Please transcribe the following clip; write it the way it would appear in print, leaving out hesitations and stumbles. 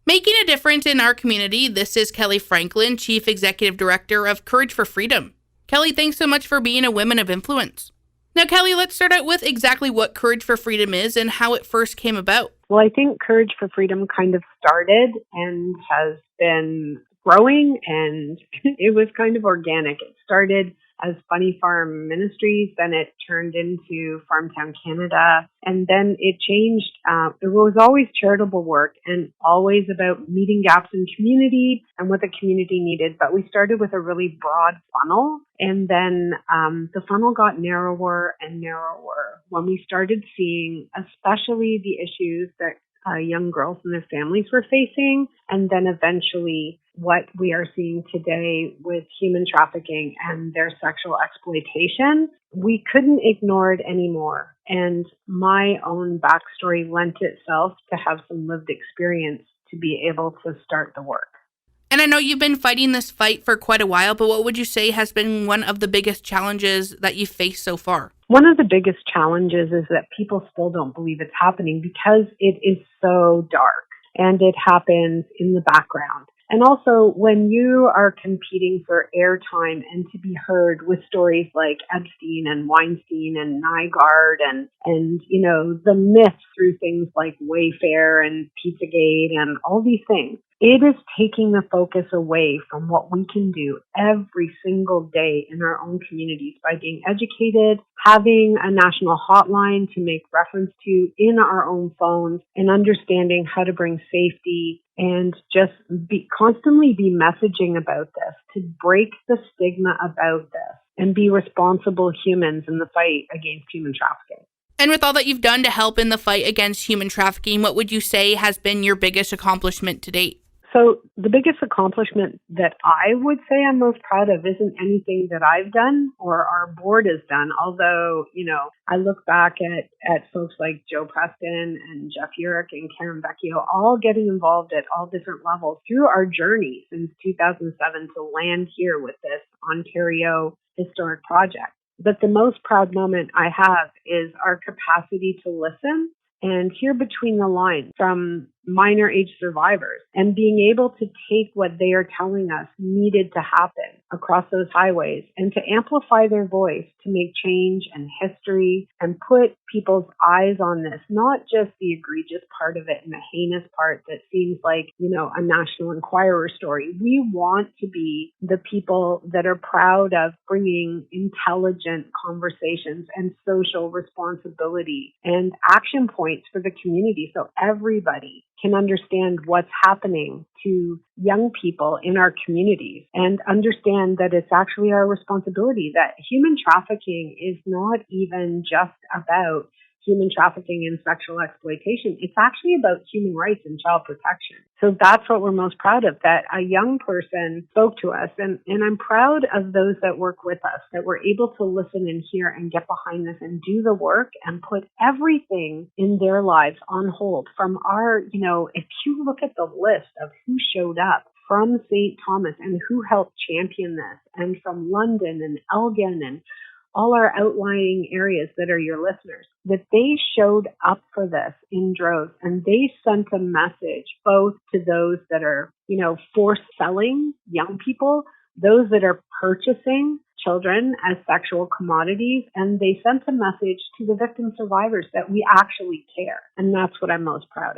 Making a difference in our community, this is Kelly Franklin, Chief Executive Director of Courage for Freedom. Kelly, thanks so much for being a woman of influence. Now, Kelly, let's start out with exactly what Courage for Freedom is and how it first came about. Well, I think Courage for Freedom kind of started and has been growing, and it was kind of organic. It started as Funny Farm Ministries, then it turned into Farmtown Canada, and then it changed. It was always charitable work and always about meeting gaps in community and what the community needed. But we started with a really broad funnel, and then the funnel got narrower and narrower when we started seeing especially the issues that young girls and their families were facing, and then eventually what we are seeing today with human trafficking and their sexual exploitation. We couldn't ignore it anymore. And my own backstory lent itself to have some lived experience to be able to start the work. And I know you've been fighting this fight for quite a while, but what would you say has been one of the biggest challenges that you've faced so far? One of the biggest challenges is that people still don't believe it's happening because it is so dark and it happens in the background. And also, when you are competing for airtime and to be heard with stories like Epstein and Weinstein and Nygaard and you know, the myths through things like Wayfair and Pizzagate and all these things, it is taking the focus away from what we can do every single day in our own communities by being educated, having a national hotline to make reference to in our own phones, and understanding how to bring safety and just constantly be messaging about this to break the stigma about this and be responsible humans in the fight against human trafficking. And with all that you've done to help in the fight against human trafficking, what would you say has been your biggest accomplishment to date? So the biggest accomplishment that I would say I'm most proud of isn't anything that I've done or our board has done. Although, you know, I look back at folks like Joe Preston and Jeff Urich and Karen Vecchio all getting involved at all different levels through our journey since 2007 to land here with this Ontario historic project. But the most proud moment I have is our capacity to listen and hear between the lines from minor age survivors and being able to take what they are telling us needed to happen across those highways and to amplify their voice to make change and history and put people's eyes on this, not just the egregious part of it and the heinous part that seems like, you know, a National Enquirer story. We want to be the people that are proud of bringing intelligent conversations and social responsibility and action points for the community so everybody can understand what's happening to young people in our communities and understand that it's actually our responsibility, that human trafficking is not even just about human trafficking and sexual exploitation. It's actually about human rights and child protection. So that's what we're most proud of, that a young person spoke to us. And I'm proud of those that work with us, that we're able to listen and hear and get behind this and do the work and put everything in their lives on hold. From our, you know, if you look at the list of who showed up from St. Thomas and who helped champion this, and from London and Elgin and all our outlying areas that are your listeners, that they showed up for this in droves and they sent a message both to those that are, you know, forced selling young people, those that are purchasing children as sexual commodities, and they sent a message to the victim survivors that we actually care. And that's what I'm most proud of.